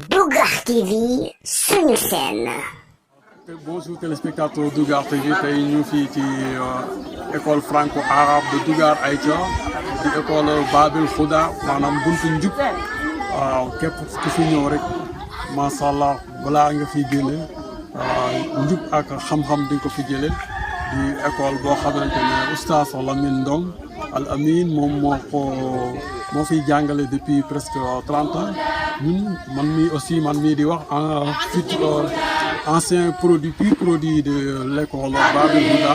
Dougar TV suñu chaîne. Bonjour téléspectateurs Dougar TV tey ñu fii ci école franco-arabe de Dougar Aïcha di école Babil Huda maanaam buntu njub waaw képp ku fi ñëw rek macha allah balaa nga fiy génne njub ak xam-xam di ko fi jële di école boo xamante ne oustaz Lamine Ndong Al Amin moom moo fiy jàngale depuis presque 30 ans ñun man mii di wax ancien produit de l'école Babil Huda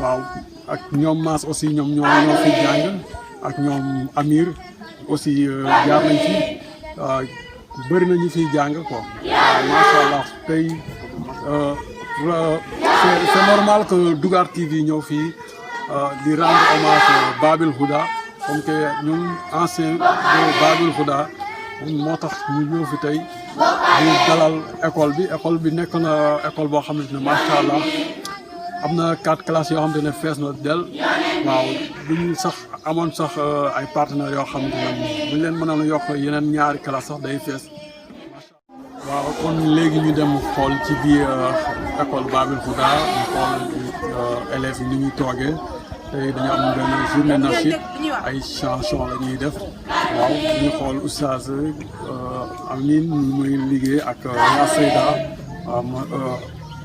waaw ak ñoom Mass aussi ñoom ñoo fi jàng ak ñoom Amir aussi jaar nañ fi bëri na ñu fiy jàng quoi macha allah tey c'est normal que Dougar TV ñëw fii di rendre hommage Babil Huda comme que ñun ancien de Babil Huda moo tax ñu ñëw fi tey di dalal école bi nekk na école boo xamante ne macha allah am na 4 classes yoo xamante ne fees na del waaw duñu sax amoon sax ay partenaires yoo xamante ne buñ leen mënoon a yokk yeneen ñaari classe sax day fees waaw kon léegi ñu dem xool ci biir école Babil Huda ñu xool élèves yi ni ñuy toogee tey dañu am benn journée nachid ay chanson la ñuy def waaw ñu xool oustaz Amin muy liggéey ak yaa Seyda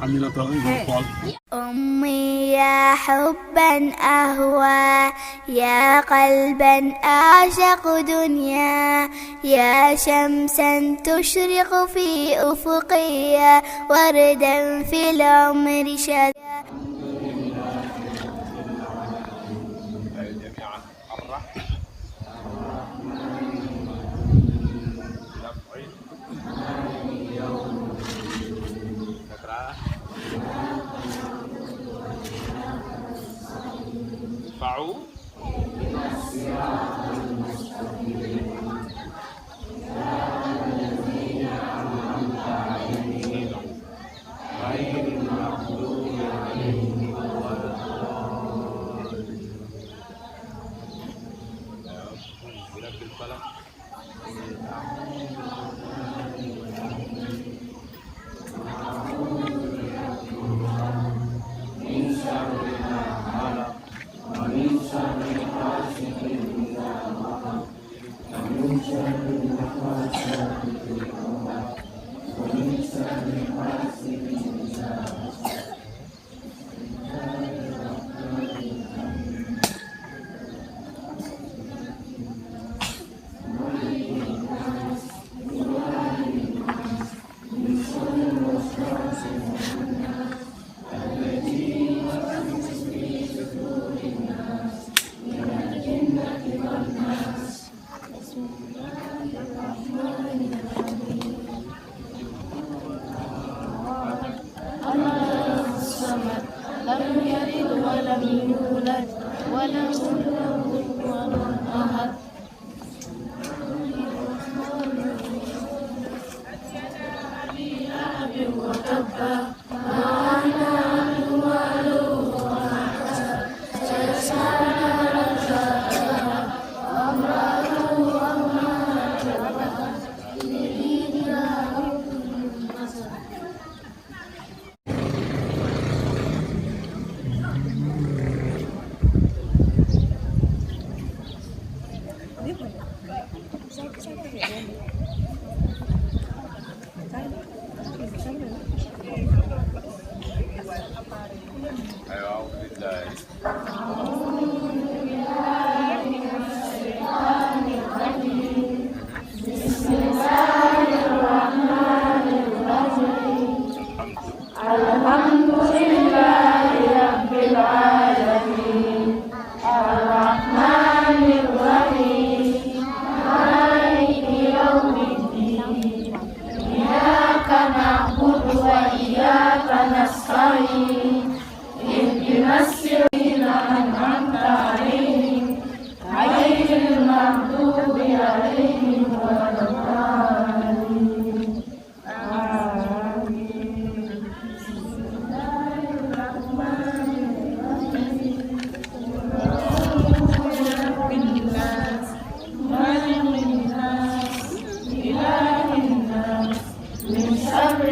Aminata ñu xool أمي يا حبا أهوى يا قلبا أعشق دنيا يا شمسا تشرق في أفقي وردا في العمر شذا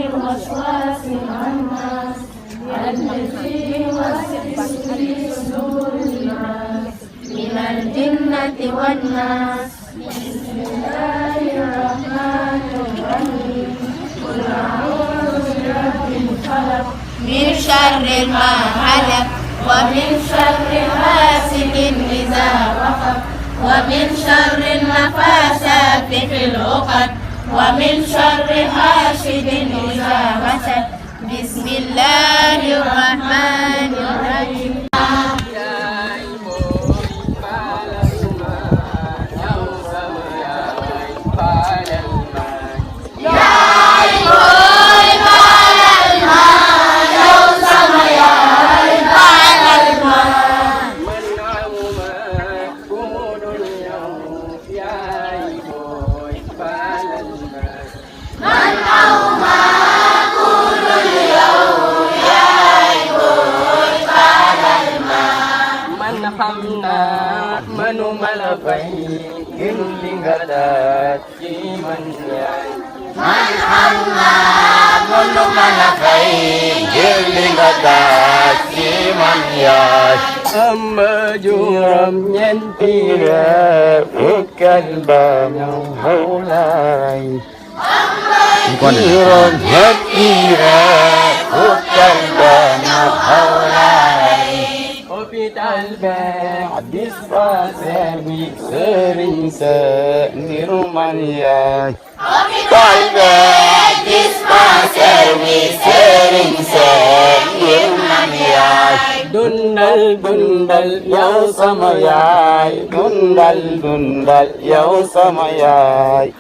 الوسواس الخناس الذي يوسوس في صدور الناس من الجنة والناس. بسم الله الرحمن الرحيم. قل أعوذ برب الفلق من شر ما خلق ومن شر حاسد إذا وقب ومن شر النفاثات في العقد ومن شر حاسد إذا حسد. بسم الله الرحمن الرحيم. Amma juram nyentira bukan banyak hulai. Juram nyentira bukan banyak hulai. Hospital bed dispasabi sering senirumania. Hospital bed dispasabi sering senirumania. Dundal dundal yaw sama yaay dundal dundal yaw sama yaay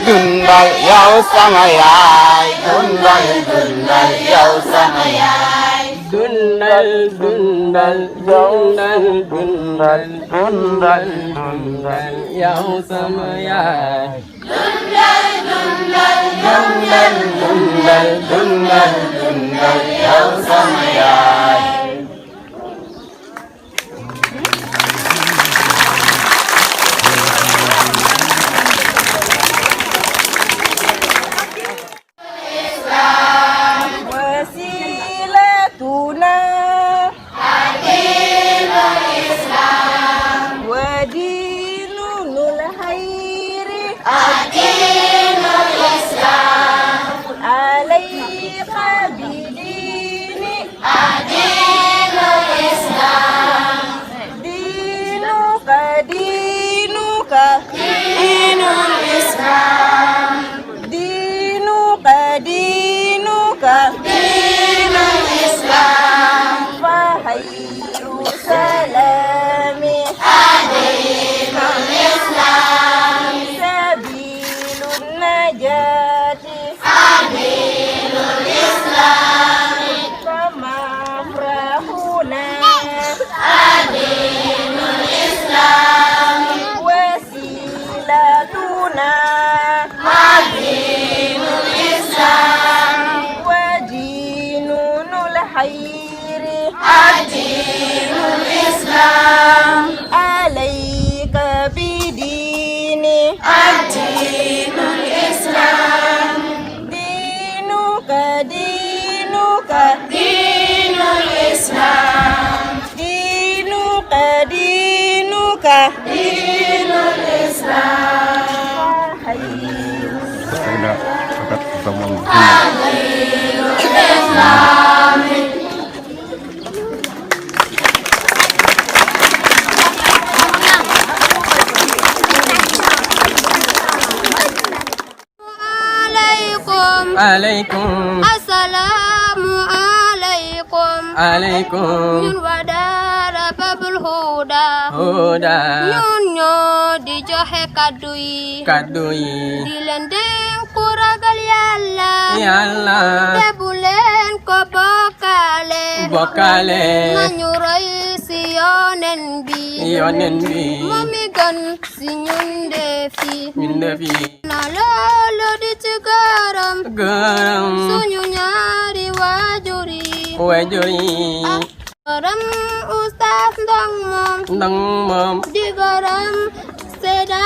dundal yaw sama yaay dundal dundal yaw sama yaay dundal dundal dundal dundal dundal dundal yaw sama yaay dundal dundal dundal dundal dundal dundal yaw sama yaay. Alaikum. Assalamu alaikum. Alaikum. Ñun waa daara Babul Huda. Huda. Ñun ñoo di joxe kaddu yi. Kaddu yi. Di leen dénk ku ragal Yàlla. Yàlla. Te bu leen ko bokkaale. Bokkaale. Nañu roy si yonen bi. Yonen bi. Moom mi gën si ñun defi. Ñun defi. Na loolu di ci gërëm. Gërëm. Suñu ñaari waajur yi. Waajur yi. Gërëm Oustaz Ndong moom. Di gërëm Seda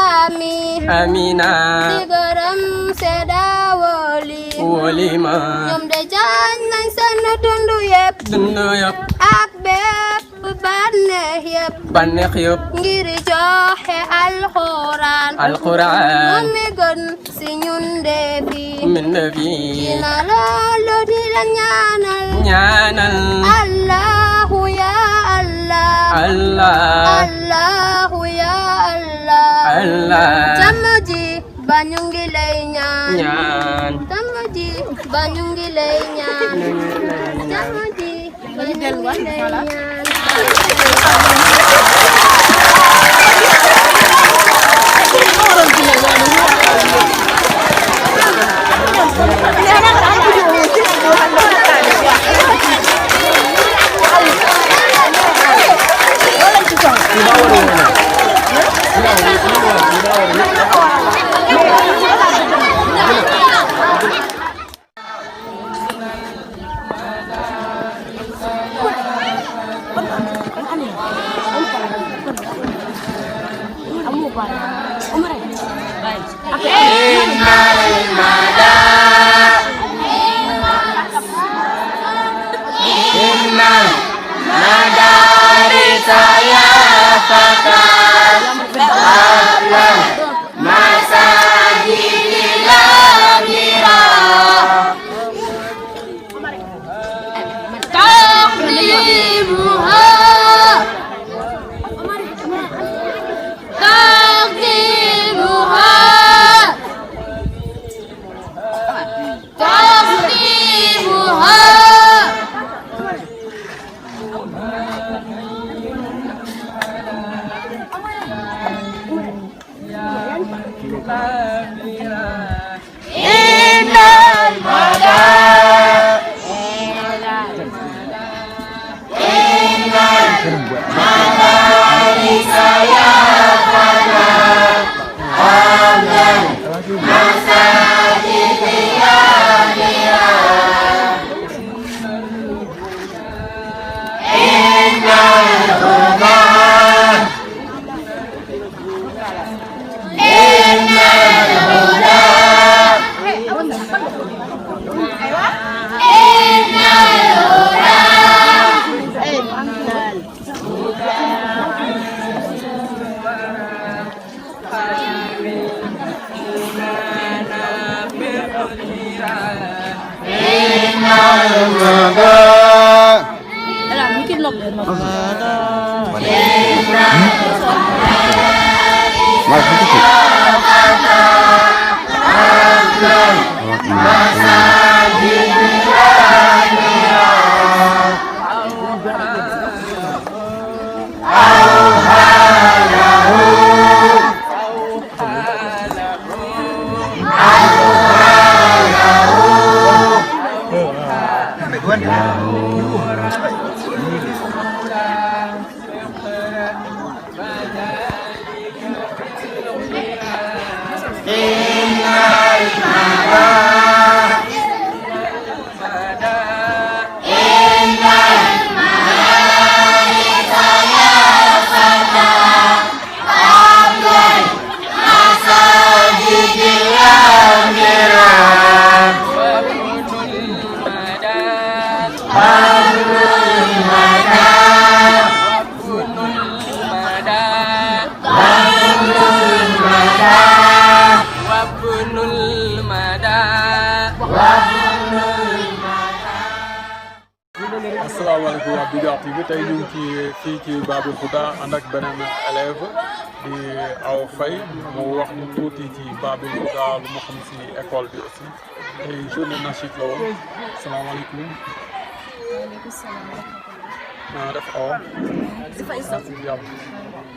Ami. Amina. Di gërëm Seda Woli. wulima ñoom de jàng nañ seen dund yëpp dund yëpp ak bépp bànneex yëpp bànneex yëpp ngir joxe alxuraan alquran mi gën si ñun de fi min fi dina loolu di la ñaanal Allahu ya Allah Allah Allahu ya Allah Allah jàmm ji ba ñu ngi lay ñaan ñaan jàmm ji ba ñu ngi lay ñaan jàmm ji ba ñu ngi lay ñaan asalaamaaleykum waa Bigar TV tey ñu ngi fii ci Babul Huda ànd ak beneen élève di Awa Faye mu wax ñu tuuti ci Babul Huda lu mu xam si école bi aussi tey journée nachid la woon asalaamaaleykum. waaleykum salaam. naa def Awa. si jàmm.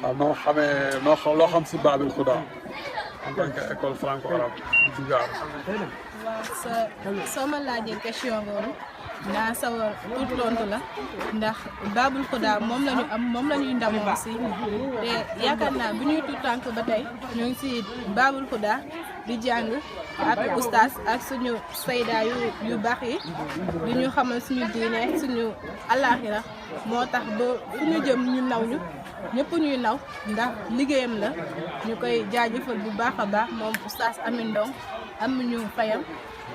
waaw noo xamee loo xam si Babul Huda en tant que école franco-arabe di Bigar. waaw soo ma laajee question boobu naa sawar pour tontu la ndax Babul Huda moom la ñu am moom la ñuy ndamoo si te yaakaar naa bu ñuy tuut tànk ba tey ñu ngi si Babul Huda di jàng ak oustaz ak suñu sayda yu baax yi di ñu xamal suñu diine suñu àllaaxira moo tax ba fu ñu jëm ñu naw ñu ñëpp ñuy naw ndax liggéeyam la ñu koy jaajëfal bu baax a baax moom oustaz Amine Ndong amuñu fayam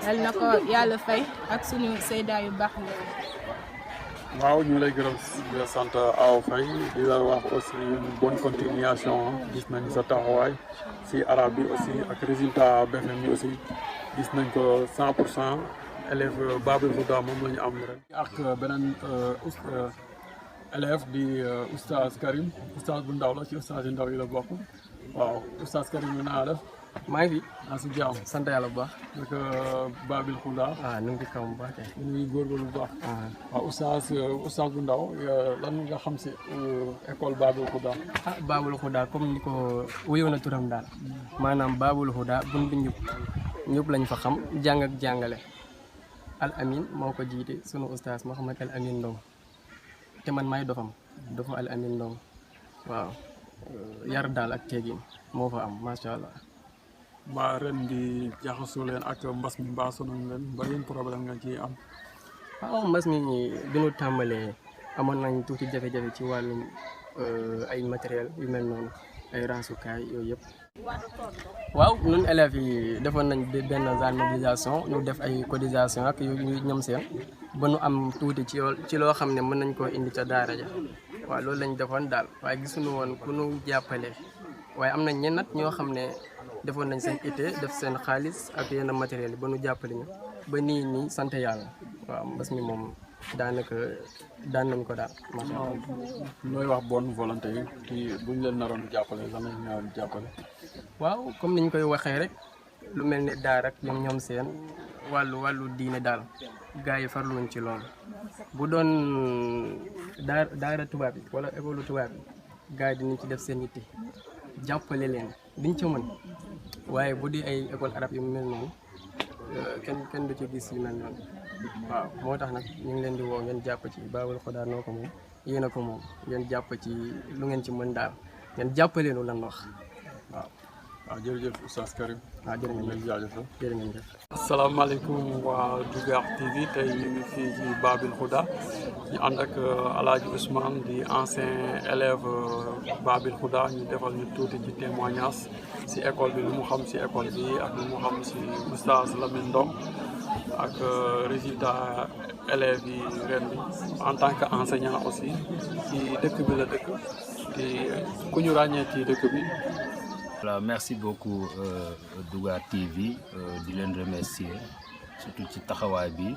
yal na ko yàlla fay ak suñu seydaa yu baax la. waaw ñu lay gërëm di la sant Awa Faye di la wax aussi bonne continuation gis nañ sa taxawaay si arabe bi aussi ak résultat BFM bi aussi gis nañ ko 100% élève Babul Huda moom la ñu am ren. ak beneen élève di oustaz Karim oustaz bu ndaw la ci oustaz yu ndaw yi la bokk waaw oustaz Karim ñu naa def. maa ngi fi. naa si jàmm. sant yàlla bu baax. donc Babul Huda. nu ngi kaw bu baax kay. ñu ngi góorgóorlu bu baax. waaw oustaz bu ndaw lan nga xam si école Babul Huda. Babul Huda comme ni ko wuyoo na turam daal maanaam Babul Huda buñ bi ñëpp lañ fa xam jàng ak jàngale Al Amin moo ko jiite sunu oustaz Mouhamed Al Amin Ndong te man maay dofam Al Amin Ndong waaw yar daal ak teegin moo fa am macha allah. mbaa ren di jaxasoo leen ak mbas mi mbaa sonal leen ba yéen problème nga ciy am. waaw mbas mi bi ñu tàmbalee amoon nañ tuuti jafe-jafe ci wàllum ay matériel yu mel noonu ay ransukaay yooyu yëpp. waaw ñun élèves yi defoon nañ benn genre mobilisation ñu def ay cotisation ak yu ñoom seen ba nu am tuuti ci loo xam ne mën nañ koo indi ca daara ja waaw loolu lañ defoon daal waaye gisuñu woon ku nu jàppale waaye am nañ ñenn ñoo xam ne defoon nañ seen été def seen xaalis ak yenn matériel yi ba nu jàppale ñu ba nii sant yàlla waaw mbas mi moom daanaka daan nañ ko daal macha allah. looy wax bonne volonté yi ci buñ leen naroon jàppale lan lañ naroon jàppale. waaw comme niñ koy waxee rek lu mel ne daara ak ñoom seen wàllu diine daal gars yi farluñ ci loolu bu doon daara tubaab yi wala école tubaab yi gars yi dinañ ci def seen yitte jàppale leen diñ ca mën waaye bu di ay école arabe yu mel noonu kenn du ci gis yu mel noonu waaw moo tax nag ñu ngi leen di woo ngeen jàpp ci Babul Huda noo ko moom yéen a ko moom ngeen jàpp ci lu ngeen ci mën daal ngeen jàppaleenu lan wax waaw. waaw jërëjëf oustaz Karim. waaw jërë ngeen jëf jërë ngeen jëf. asalaamaaleykum waa Dougar TV tey ñu ngi fii ci Babul Huda ñu ànd ak El Hadj Ousmane di ancien élève Babul Huda ñu defal ñu tuuti ci témoignage si école bi lu mu xam si école bi ak lu mu xam si oustaz Lamine Ndong ak résultat élèves yi ren bi en tant que enseignant aussi ci dëkk bi la dëkk di ku ñu ràññee ci dëkk bi. Voilà, merci beaucoup Dougar TV di leen remercier surtout ci taxawaay bi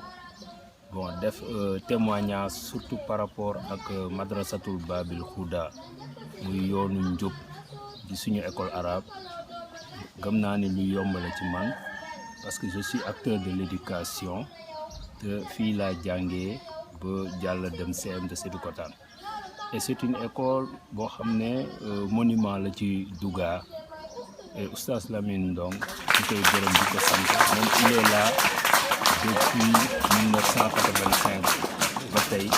bon def témoignage surtout par rapport ak madrasatul Babul Huda muy yoonu njub di suñu école arabe gëm naa ni lu yombale ci man parce que je suis acteur de l'éducation te fii laa jàngee ba jàll dem CM de Sébikotane et c'est une école boo xam ne monument la ci Dougar. Et oustaz Lamine Ndong ñu koy gërëm di ko sant moom il est là depuis 1985 ba tey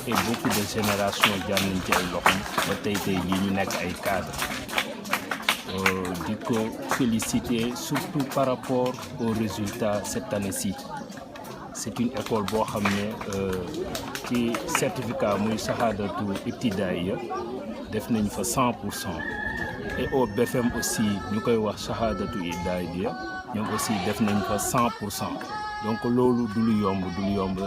et beaucoup de générations jaar nañ ci ay loxoom ba tey jii ñu nekk ay cadres di ko féliciter surtout par rapport aux résultats cette année-ci c'est une école boo xam ne ci certificat muy shahadatu ibtidaïya def nañ fa 100%. et au BFM aussi ñu koy wax shahadatu ibtidaïya ñoom aussi def nañ fa 100%. donc loolu du lu yomb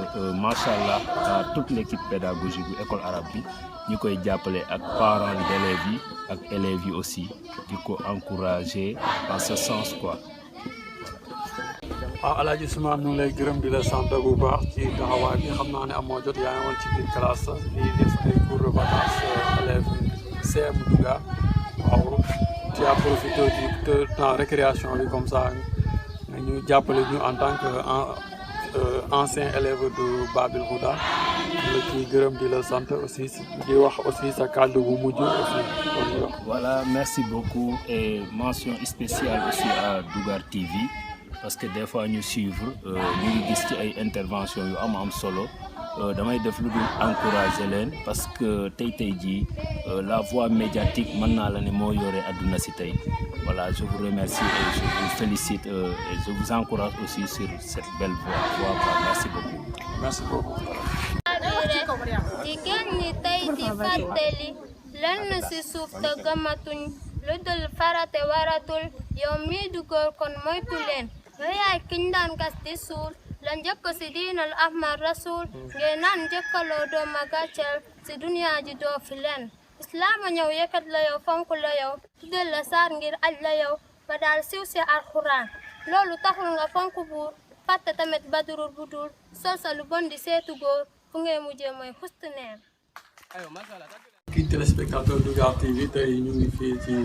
macha allah à toute l'équipe pédagogique bu école arabe bi ñu koy jàppale ak parents d'élèves yi ak élèves yi aussi di ko encourager en ce sens quoi. El Hadj Ousmane ñu ngi lay gërëm di la sant bu baax ci taxawaay bi xam naa ne amoo jot yaa ngi woon ci biir classe di def ay cours de vacances élèves CM Dougar. waaw tu as profité du temps récréation bi comme ça ñu jàppale ñu en tant que ancien élève de Babul Huda la ciy gërëm di la sant aussi di wax aussi sa kàddu bu mujj aussi. Voilà, merci beaucoup et mention spéciale aussi à Dougar TV parce que des fois ñu suivre ñu ngi gis ci ay intervention yu am solo. damay def lu dul encourager leen parce que tey jii la voix médiatique mën naa la ne moo yore àdduna si tey voilà je vous remercie et je vous félicite et je vous encourage aussi sur cette belle voix merci beaucoup. merci beaucoup. jigéen ñi tey di fàttali lenn ci suuf te gëmatuñ lu dul farate waratul yow mii du góor kon moytu leen yow yaay kiñ daan gas di suul la njëkk ci diinal ahmad rasul ngeen naan njëkkaloo dooma gàcceel ci duniyaa ji doo fi leen islaama ñëw yëkkat la yow fonk la yow tuddal la saar ngir aj la yow ba daal siw ci alxuraan loolu taxul nga fonk buur fàtte tamit badurul budul sol sa lu bon di seetu góor fu ngay mujjee mooy xustu neen kii téléspectateur Dougar TV tey ñu ngi fii ci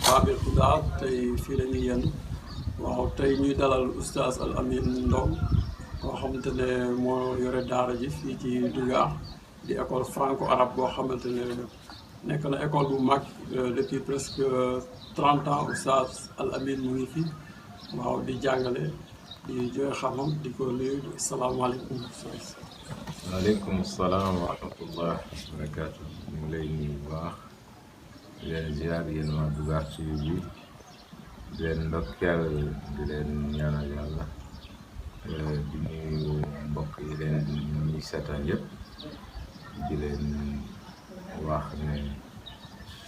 Babil Huda tey fii la ñuy yenn waaw tey ñuy dalal oustaz Al Amine Ndong koo xamante ne moo yore daara ji fii ci Dougar di école franco arabe boo xamante ne nekk na école bu mag depuis presque 30 ans oustaz Al Amine mu ngi fi waaw di jàngale di joxe xam-xam di ko nuyu salaamaaleykum. waaleykum salaam wa rahmatullah wa barakaatu. ñu ngi lay nuyu bu baax di leen ziar yéen waa Dougar TV bi di leen ndokkeel di leen ñaanal yàlla di nuyu mbokk yi leen ñuy seetaan yëpp di leen wax ne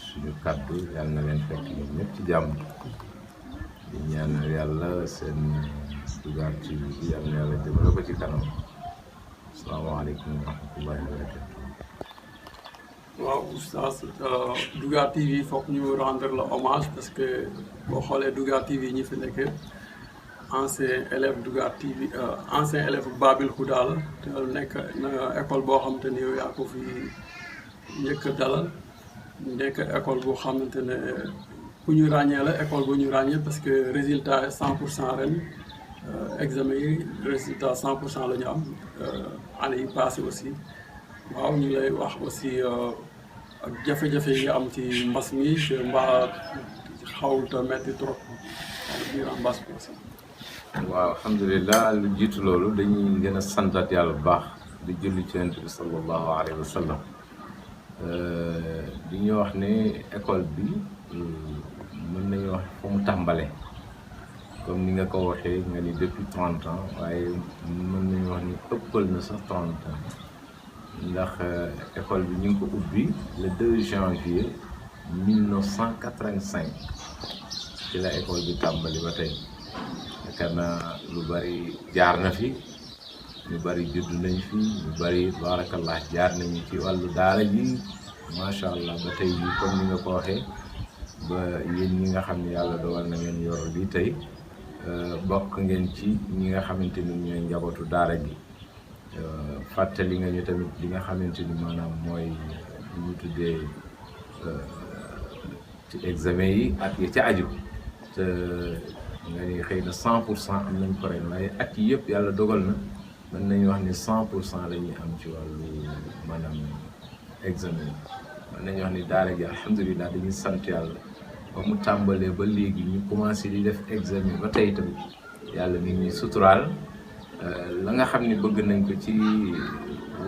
suñu kàddu yàlla na leen fekk ñoom ñëpp ci jàmm di ñaanal yàlla seen Dougar TV bi yàlla na yàlla jëmale ko ci kanam. Asalaamaaleykum wa rahmatullahi wa barakatuh. waaw oustaz Dougar TV foog ñu rendre la hommage parce que boo xoolee Dougar TV ñi fi nekk ancien élève Dougar TV ancien élève Babil Huda la te nekk na école boo xamante ni yow yaa ko fi njëkk dalal nekk école boo xamante ne ku ñu ràññee la école bu ñu ràññee parce que résultat 100% ren examen yi résultat 100% la ñu am année yi passé aussi waaw ñu lay wax aussi ak jafe-jafe yi nga am ci mbas mi te mbaa xawul te metti trop durant mbas bi aussi. waaw alhamdulilah lu jiitu loolu dañuy gën a santaat yàlla bu baax di julli ci Yonent bi sallallahu alayhi wa sallam di ñu wax ne école bi mën nañu wax fu mu tàmbale comme ni nga ko waxee nga ni depuis 30 ans waaye mën nañu wax ni ëppal na sax 30 ans ndax école bi ñu ngi ko ubbi le 2 janvier 1985 ci la école bi tàmbali ba tey yaakaar naa lu bari jaar na fi ñu bari judd nañ fi ñu bari barakallah jaar nañu ci wàllu daara ji macha allah ba tey bi comme ni nga ko waxee ba yéen ñi nga xam ne yàlla dogal na ngeen yor bi tey bokk ngeen ci ñi nga xamante ni ñooy njabootu daara ji fàttali nga ñu tamit li nga xamante ni maanaam mooy ñu tuddee ci examen yi at yi ca aju te nga ni xëy na 100% am nañ ko ren waaye at yi yëpp yàlla dogal na mën nañu wax ni 100% la ñuy am ci wàllu maanaam examen yi mën nañu wax ni daara ji alhamdulilah dañuy sant yàlla ba mu tàmbalee ba léegi ñu commencé di def examen ba tey tamit yàlla mi ñuy suturaal la nga xam ne bëgg nañ ko ci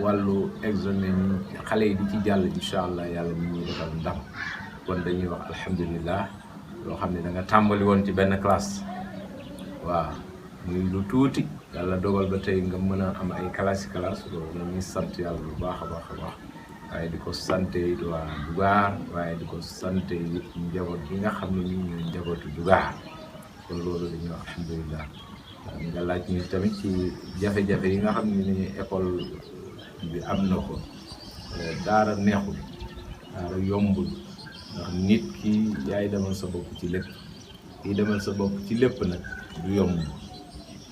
wàllu examen xale yi di ci jàll incha allah yàlla mi ñuy defal ndam kon dañuy wax alhamdulilah loo xam ne da nga tàmbali woon ci benn classe waaw muy lu tuuti yàlla dogal ba tey nga mën a am ay classe loolu dañuy sant yàlla bu baax a baax a baax waaye di ko sante it waa Dougar waaye di ko sante it njaboot gi nga xam ne ñu ñooy njabootu Dougar kon loolu dañuy wax alhamdulilah nga laaj ñu tamit ci jafe-jafe yi nga xam ne ni école bi am na ko daara neexul daara yombul ndax nit ki yaay demal sa bopp ci lépp kii demal sa bopp ci lépp nag du yomb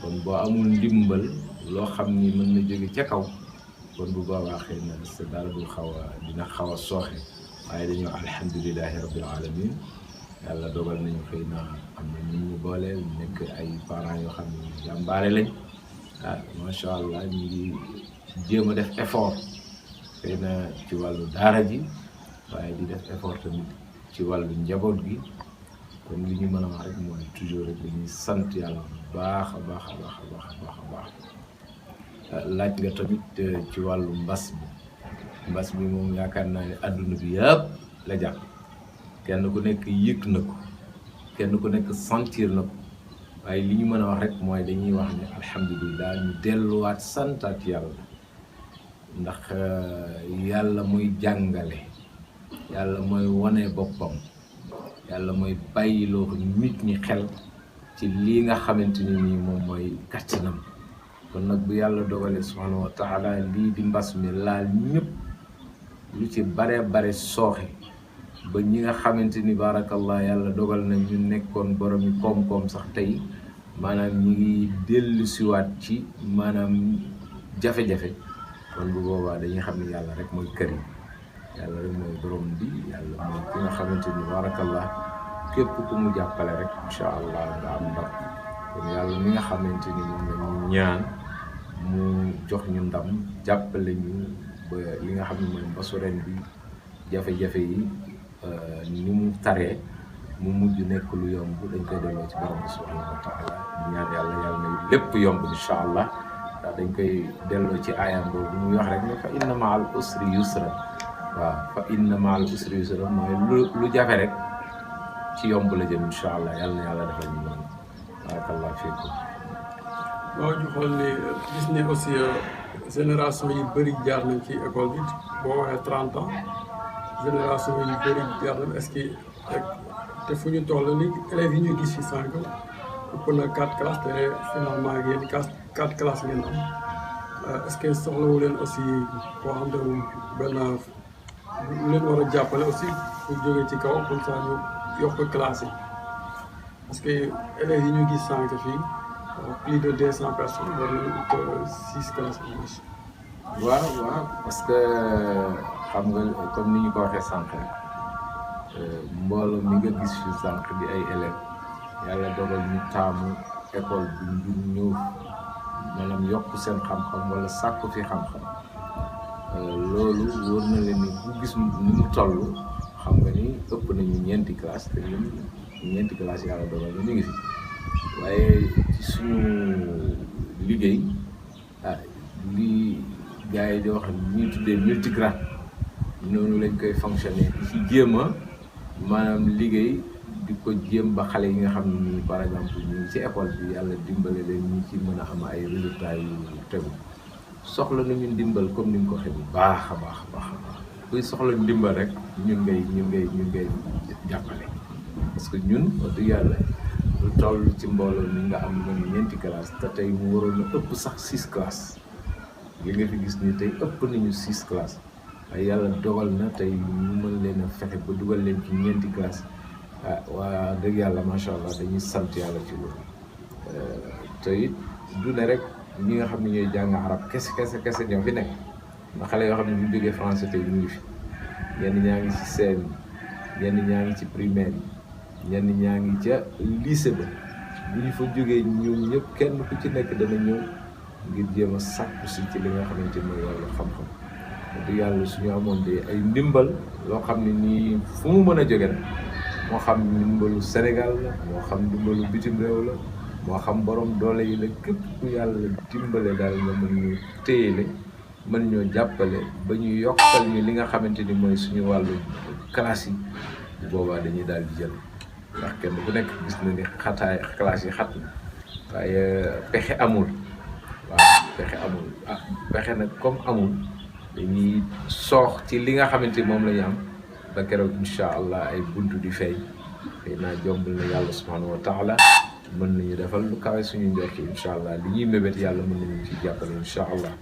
kon boo amul ndimbal loo xam ni mën na jóge ca kaw kon bu boobaa xëy na sa dara du dina xaw a sooxe waaye dañoo alhamdulilahi rabbil alamin yàlla dogal nañu xëy na am na nit ñu boole nekk ay parents yoo xam ne jàmbaare lañ macha allah ñu ngi jéem a def effort xëy na ci wàllu daara ji waaye di def effort tamit ci wàllu njaboot gi kon li ñu mën a wax rek mooy toujours rek dañuy sant yàlla bu baax a baax a baax a baax a baax a baax laaj nga tamit ci wàllu mbas bi moom yaakaar naa ne adduna bi yëpp la jàpp kenn ku nekk yëg na ko kenn ku nekk sentir na ko waaye li ñu mën a wax rek mooy dañuy wax ne alhamdulilah ñu delluwaat santaat yàlla ndax yàlla muy jàngale yàlla mooy wane boppam yàlla mooy bàyyiloo nit ñi xel ci lii nga xamante ni nii moom mooy kàttanam kon nag bu yàlla dogalee subhanahu wa taala lii di mbas mi laal ñëpp lu ci bare sooxe ba ñi nga xamante ni barakallah yàlla dogal na ñu nekkoon boromi koom-koom sax tey maanaam ñi ngi dellu siwaat ci maanaam jafe-jafe kon bu boobaa dañuy xam ne yàlla rek mooy kër yi yàlla rek mooy borom bi yàlla mooy ki nga xamante ni barakallah képp ku mu jàppale rek incha allah nga am ndam kon yàlla mi nga xamante ni moom la ñu ñaan mu jox ñu ndam jàppale ñu ba li nga xam ne mooy mbasu ren bi jafe-jafe yi ni mu taree mu mujj nekk lu yomb dañ koy delloo ci borom bi subhanahu wa taala ñaan yàlla na lépp yomb incha allah ndax dañ koy delloo ci aayam boobu muy wax rek ne fa inna ma al usri yusra waaw fa inna ma al usri yusra mooy lu jafe rek ci yomb la jëm incha allah yàlla na yàlla defal ñu noonu barakallah fiikum. waaw ñu xool ne gis ne aussi génération yi bëri jaar nañ ci école bi boo waxee 30 ans génération yi bëri jaar nañ est-ce que te fu ñu toll ni élèves yi ñu gis ci sànq ëpp na 4 classes te finalement ngeen 4 classes ngeen am est-ce que soxlawu leen aussi koo xam ne benn lu leen war a jàppale aussi pour jógee ci kaw comme ça ñu yokk classe yi parce que élèves yi ñu gis sànq fii plus de 200 personnes war nañu ut 6 classes en plus. waaw parce que xam nga comme ni ñu ko waxee sànq mbooloo mi nga gis fi sànq di ay élèves yàlla dogal ñu taamu école bi ngir ñëw maanaam yokk seen xam-xam wala sàkku fi xam-xam loolu wóor na leen ni bu gis ni mu toll xam nga ni ëpp nañu ñeenti classe te ñun ñeenti classe yàlla dogal na ñu ngi fi waaye ci suñu liggéey lii gars yi di wax ñuy tuddee multigrade noonu lañ koy fonctionner di ci jéem a maanaam liggéey di ko jéem ba xale yi nga xam ne nii par exemple ñu ngi ci école bi yàlla dimbale leen ñu ci mën a am ay résultats yu tegu soxla nañu ndimbal comme ni nga ko waxee bu baax a baax kuy soxla ndimbal rek ñun ngay jàppale parce que ñun wax dëgg yàlla lu toll ci mbooloo mi nga am nañu ñeenti classe te tey mu waroon a ëpp sax 6 classes li nga fi gis ni tey ëpp nañu 6 classes waaye yàlla dogal na tey ñu mën leen a fexe ba dugal leen ci ñeenti classe waa dëgg yàlla macha allah dañuy sant yàlla ci loolu te it du ne rek ñi nga xam ne ñooy jàng arab kese ñoo fi nekk ndax xale yoo xam ne ñu jógee français tey ñu ngi fi ñenn ñaa ngi ci CM ñenn ñaa ngi ci primaire yi ñenn ñaa ngi ca lycée ba bu ñu fa jógee ñoom ñëpp kenn ku ci nekk dana ñëw ngir jéem a sàkku si ci li nga xamante mooy wàllu xam-xam du yàlla suñu amoon de ay ndimbal loo xam ne nii fu mu mën a jóge nag moo xam ndimbalu Sénégal la moo xam ndimbalu bitim réew la moo xam borom doole yi la képp ku yàlla dimbale daal nga mën ñu téyele mën ñoo jàppale ba ñu yokkal ñu li nga xamante ni mooy suñu wàllu classe yi bu boobaa dañuy daal di jël ndax kenn ku nekk gis na ni xataay classe yi xat na waaye pexe amul pexe nag comme amul dañuy soox ci li nga xamante moom la ñu am ba keroog incha allah ay buntu di feeñ xëy naa jombal na yàlla subhanahu wa taala mën nañu defal lu kawe suñu njort incha allah li ñuy mébét yàlla mën nañu ci jàppale incha allah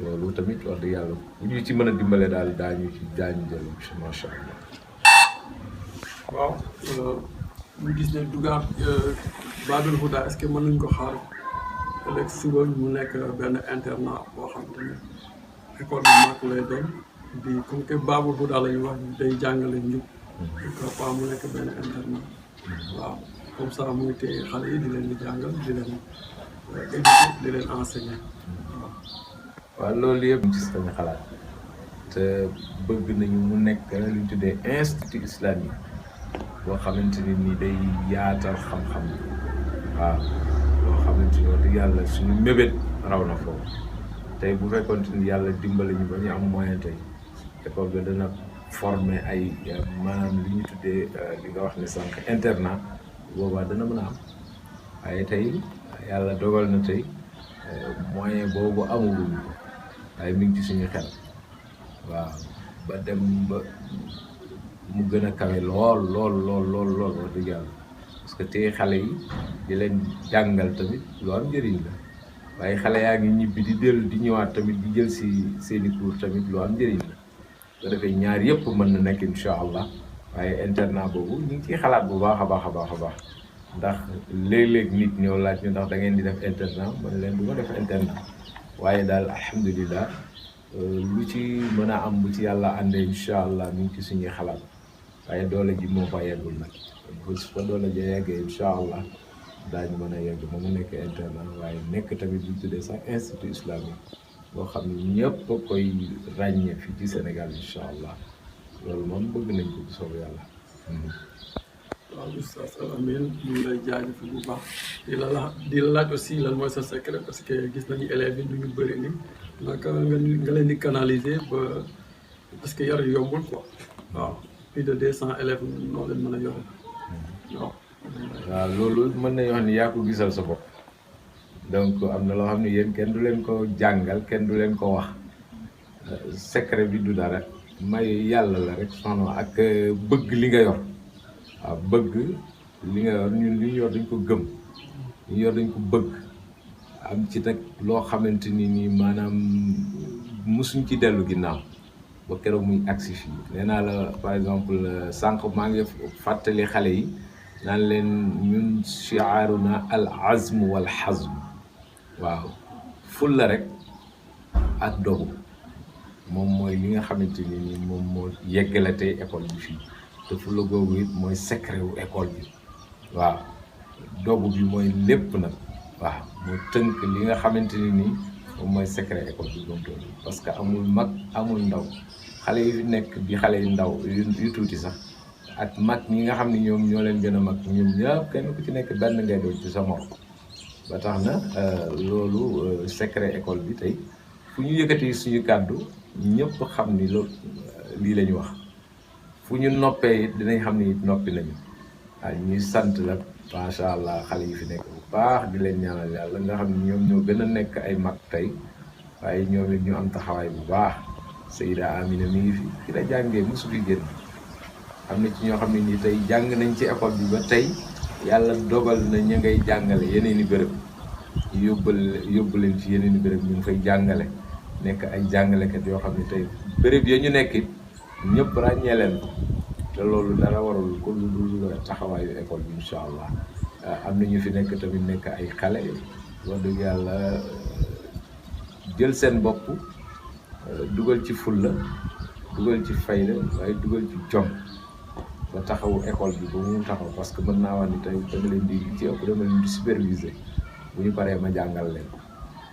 loolu tamit wax dëgg yàlla bu ñu ci mën a dimbale daal daañu jël macha allah. waaw ñu gis ne Dougar Babil Houda est-ce que mën nañu ko xaar ëllëg suba mu nekk benn internat boo xam te ne école bu mag lay doon di comme que Babil Houda la ñu wax day jàngale njub pourquoi pas mu nekk benn internat waaw comme ça muy téye xale yi di leen di jàngal di leen éduquer di leen enseigner waaw loolu yëpp gis nañu xalaat te bëgg nañu mu nekk lu ñu tuddee institut islamique boo xamante ni nii day yaatal xam-xam waaw loo xamante ni wax dëgg yàlla suñu mébét raw na foofu tey bu fekkoon ni yàlla dimbali ñu ba ñu am moyen tey école bi dana former ay maanaam li ñu tuddee li nga wax ne sànq internat boobaa dana mën a am waaye tey yàlla dogal na tey moyen boobu amul waaye mi ngi ci suñu xel waaw ba dem ba mu gën a kawe lool wax dëgg yàlla parce que tey xale yi di leen jàngal tamit lu am njëriñ la waaye xale yaa ngi ñibbi di dellu di ñëwaat tamit di jël si seeni cours tamit lu am njëriñ la su defee ñaar yëpp mën na nekk incha allah waaye internat boobu ñu ngi ciy xalaat bu baax a baax ndax léeg-léeg nit ñëw laaj ñu ndax da ngeen di def internat man leen du ma def internat waaye daal alhamdulilah lu ci mën a am bu ci yàlla àndee incha allah ñu ngi ci suñuy xalaat waaye doole ji moo fa yeggul nag fa doole ja yeggee incha allah daañu mën a yegg ba mu nekk internat waaye nekk tamit bu tuddee sax institut islamique boo xam ne ñëpp a koy ràññee fii ci Sénégal incha allah loolu moom bëgg nañ ko bu soobee yàlla. waaw Oustaz Al Amine ñu ngi lay jaajëfal bu baax di la laaj aussi lan mooy sa secret parce que gis nañu élèves yi ñu bëri ni naka nga leen di canaliser ba parce que yar yombul quoi waaw plus de 200 élèves noo leen mën a yore waaw loolu mën nañu wax ni yaa ko gisal sa bopp donc am na loo xam ne yéen kenn du leen ko jàngal kenn du leen ko wax secret bi du dara may yàlla la rek soxna ak bëgg li nga yor waaw bëgg li nga yor ñun li ñu yor dañ ko gëm li ñu yor dañ ko bëgg am ci nag loo xamante ni nii maanaam musuñ ci dellu ginnaaw ba keroog muy agsi fii nee naa la par exemple sànq maa ngi fàttali xale yi naan leen ñun shi'aruna al azm wal hazm waaw ful la rek ak dogu moom mooy li nga xamante ni nii moom moo yeggale tey école bi fii te fu la googu it mooy secret wu école bi waaw dogu bi mooy lépp nag waaw moo tënk li nga xamante ni nii moom mooy secret école bi moom tool parce que amul mag amul ndaw xale yi fi nekk di xale yu ndaw yu tuuti sax ak mag ñi nga xam ne ñoom ñoo leen gën a mag ñoom ñëpp kenn ku ci nekk benn ngay doon ci sa morom ba tax na loolu secret école bi tey fu ñu yëkkati suñu kàddu ñëpp xam ni lii la ñu wax fu ñu noppee it dinañ xam ni it noppi nañu waaw ñuy sant la macha allah xale yi fi nekk bu baax di leen ñaanal yàlla nga xam ne ñoom ñoo gën a nekk ay mag tey waaye ñoom it ñu am taxawaay bu baax Seyda Amina mi ngi fi la jàngee mosu fi génn am na ci ñoo xam ne nii tey jàng nañ ci école bi ba tey yàlla dogal na ñu ngay jàngale yeneen i béréb yóbbu leen ci yeneen i béréb ñu ngi fay jàngale nekk ay jàngalekat yoo xam ne tey béréb ya ñu nekk it ñëpp ràññee leen ko te loolu dara warul ko lu dul taxawaayu école bi incha allah am na ñu fi nekk tamit nekk ay xale wax dëgg yàlla jël seen bopp dugal ci fulla dugal ci fayda waaye dugal ci jom ba taxawu école bi ba mu taxaw parce que mën naa wax ni tey dama leen di ci ëpp dama leen di superviser bu ñu paree ma jàngal leen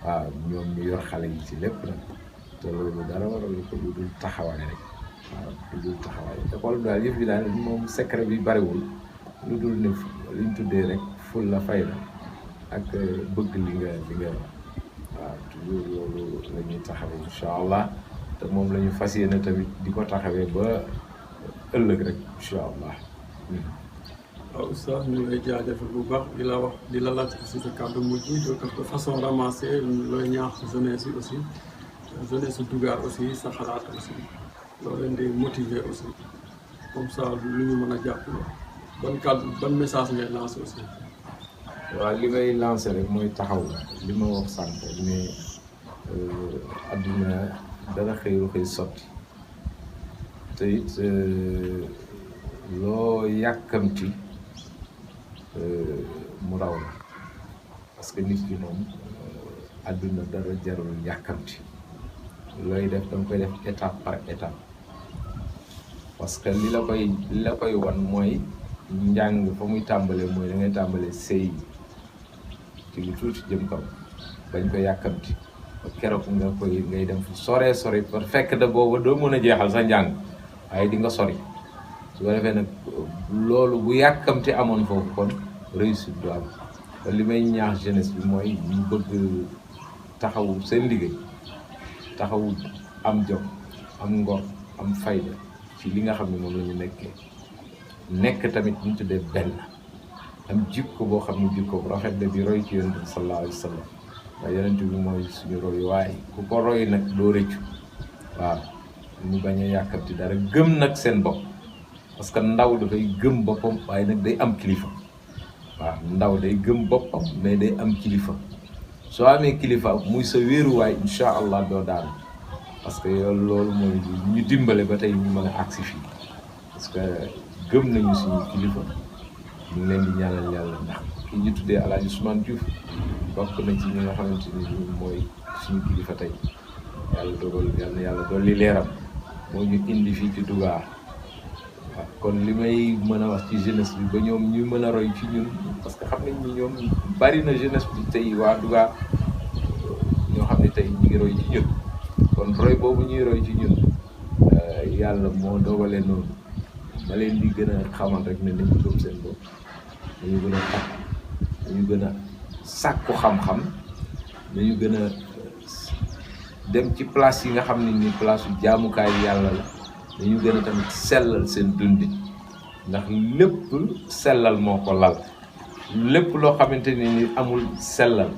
waaw ñoom ñu yor xale yi ci lépp nag te loolu dara waral ko lu dul taxawaay rek waaw lu dul taxawaay école daal yëf bi daal moom secret bi bariwul lu dul ne li ñu tuddee rek fulla fayda ak bëgg li nga waaw toujours loolu la ñuy taxawee incha allah te moom la ñu fas yéene tamit di ko taxawee ba ëllëg rek incha allah. waaw Oustaz ñu ngi lay jaajëfal bu baax di la laaj aussi sa kàddu mujj de façon ramassée looy ñaax jeunesse yi aussi jeunesse su Dougar aussi sa xalaat aussi loolu leen di motiver aussi comme ça lu ñu mën a jàpp ban message ngay lancé aussi. waaw li may lancé rek mooy taxaw li ma wax sànq ne adduna dara xëy sotti te it loo yàkkamti mu raw la parce que nit ki moom adduna dara jarul yàkkamti looy def danga koy def étape par étape parce que li la koy wan mooy njàng fa muy tàmbalee mooy da ngay tàmbalee sëy ci lu tuuti jëm kaw bañ ko yàkkamti ba keroog ngay dem fu sore par fekk da booba doo mën a jeexal sa njàng waaye di nga sori su ko defee nag loolu bu yàkkamti amoon foofu kon réussite du am li may ñaax jeunesse bi mooy ñu bëgg taxawu seen liggéey taxawu am jom am ngor am fayda ci li nga xam ne moom la ñu nekk tamit ñu tuddee benn am jikko boo xam ne jikko bu rafet la di roy ci yonent bi sallallahu alayhi wa sallam waaye yonent bi mooy suñu roy waaye ku ko roy nag doo rëccu waaw ñu bañ a yàkkamti dara gëm nag seen bopp parce que ndaw dafay gëm boppam waaye nag day am kilifa waaw ndaw day gëm boppam mais day am kilifa soo amee kilifa muy sa wéeruwaay incha allah doo daal parce que yow loolu mooy ñu dimbale ba tey ñu mën a agsi fii parce que gëm nañu suñu kilifa ñu ngi leen di ñaanal yàlla ndax ki ñu tuddee El Hadj Ousmane Diouf bokk na ci ñi nga xamante ni mooy suñu kilifa tey yàlla dogal yàlla dolli leeram moo ñu indi fii ci Dougar waaw kon li may mën a wax ci jeunesse bi ba ñoom ñu mën a roy ci ñun parce que xam nañ ni ñoom bari na jeunesse bi tey waa Dougar ñoo xam ne tey ñu ngi roy ci ñun kon roy boobu ñuy roy ci ñun yàlla moo dogalee noonu ma leen di gën a xamal rek ne nañu gëm seen bopp dañu gën a takk dañu gën a sàkku xam-xam dañu gën a dem ci place yi nga xam ne ni place yu jaamukaay yàlla la dañu gën a tamit sellal seen dundin ndax lépp sellal moo ko lal lépp loo xamante ni amul sellal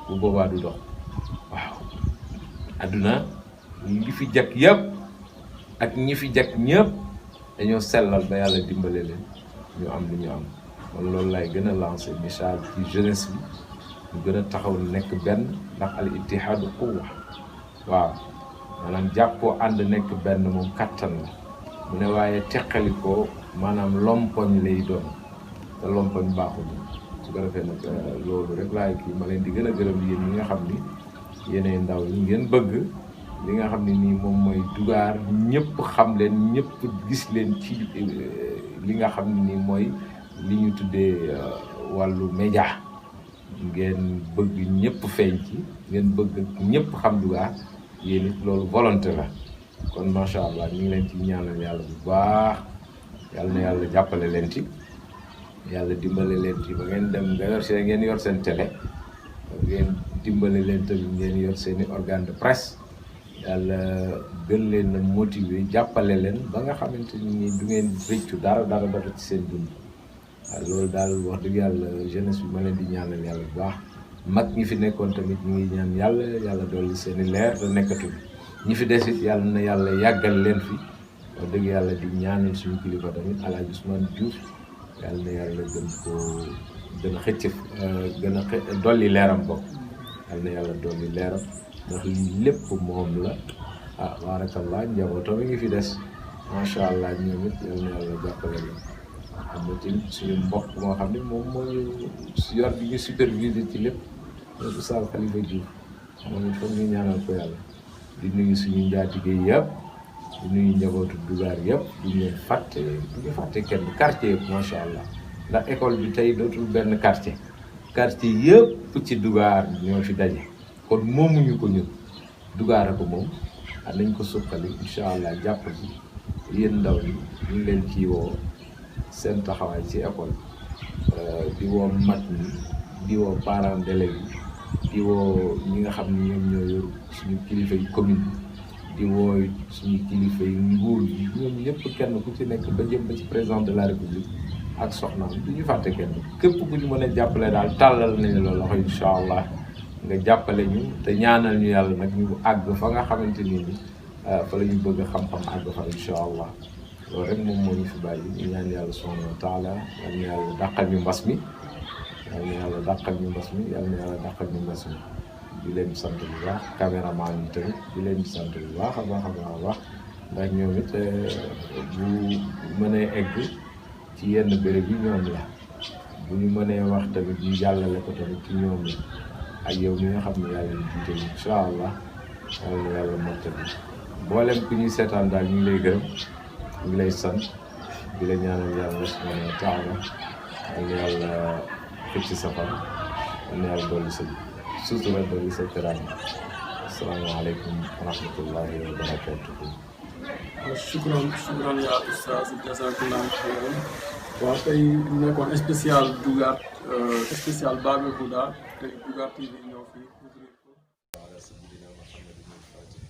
bu boobaa du dox waaw adduna li fi jag yëpp ak ñi fi jag ñëpp dañoo sellal ba yàlla dimbale leen ñu am lu ñu am kon loolu laay gën a lancé message ci jeunesse bi ñu gën a taxaw nekk benn ndax al ittihaadu quwwa waaw maanaam jàppoo ànd nekk benn moom kattan la mu ne waaye teqalikoo maanaam lompoñ lay doon te lompoñ baaxul su ko defee nag loolu rek laay kii ma leen di gën a gërëm yéen ñi nga xam ni yéenay ndaw ñi ngeen bëgg li nga xam ne nii moom mooy Dougar ñëpp xam leen ñëpp gis leen ci li nga xam ne nii mooy li ñu tuddee wàllu média ngeen bëgg ñëpp feeñ ci ngeen bëgg ñëpp xam Dougar yéen it loolu volonté la kon macha allah ñu ngi leen ci ñaanal yàlla bu baax yàlla na yàlla jàppale leen ci yàlla dimbale leen ci ba ngeen dem nga yor seen ngeen yor seen télé ngeen dimbale leen tamit ngeen yor seeni organe de presse yàlla gën leen a motiver jàppale leen ba nga xamante ni du ngeen rëccu dara ci seen dund waaw loolu daal wax dëgg yàlla jeunesse bi ma leen di ñaanal yàlla bu baax mag ñi fi nekkoon tamit ñu ngi ñaan yàlla dolli seeni leer te nekkatu ñi fi des it yàlla na yàlla yàggal leen fi wax dëgg yàlla di ñaanal suñu kilifa tamit El Hadj Ousmane Diouf yàlla na yàlla gën a xëcc dolli leeram bopp yàlla na yàlla dolli leeram ndax lii lépp moom la baarakallah njabootam ngi fi des macha allah ñoom it yàlla na yàlla jàppale leen am na tamit suñu mbokk moo xam ne moom mooy yor bi ñu superviser ci lépp mooy Oustaz Khalifa Diouf moom it foog ñu ñaanal ko yàlla di nuyu suñu njaatige yëpp di nuyu njabootu Dougar yëpp du ñu fàtte kenn quartier yëpp macha allah ndax école bi tey dootul benn quartier yëpp ci Dougar ñoo fi daje kon moomuñu ko ñun Dougar a ko moom nañ ko suqali incha allah jàpp bi yéen ndaw ñi ñu ngi leen ciy woo seen taxawaay ci école di woo mag ñi di woo parents d'élèves yi di woo ñi nga xam ne ñoom ñoo yor suñu kilifa yi commune di woo suñu kilifa yi nguur yi ñoom ñëpp kenn ku ci nekk ba jëm ba ci président de la république ak soxnaam du ñu fàtte kenn képp ku ñu mën a jàppale daal tàllal nañu la loxo incha allah nga jàppale ñu te ñaanal ñu yàlla nag ñu àgg fa nga xamante ni fa la ñu bëgg xam-xam àgg fa incha allah loolu rek moom moo ñu fi bàyyi ñu ñaan yàlla subhanahu wa taala yal na yàlla dàqal ñu mbas mi yal na yàlla dàqal ñu mbas mi yal na yàlla dàqal ñu mbas mi di leen sant bu baax caméraman yi tamit di leen sant bu baax a baax ndax ñoom it bu mënee egg ci yenn béréb yi ñoom la bu ñu mënee wax tamit ñu jàllale ko tamit ci ñoom la ak yow mi nga xam ne yàlla ñu jiite incha allah yal na yàlla mottali mboolem ku ñuy seetaan daal ñu ngi lay gërëm ñu ngi lay sant di la ñaanal yàlla subhanahu wa taala yal na yàlla xëcc sa fan yal na yàlla dolli sa sutura dolli sa teraanga asalaamaaleykum wa rahmatullahi wa barakatuhu shukran ya oustaz jazakallahu khairan waaw tey nekkoon spécial Dougar spécial Babil Huda tey Dougar TV ñëw fii couvrir ko ala sayyidina Muhammadin al-Fatih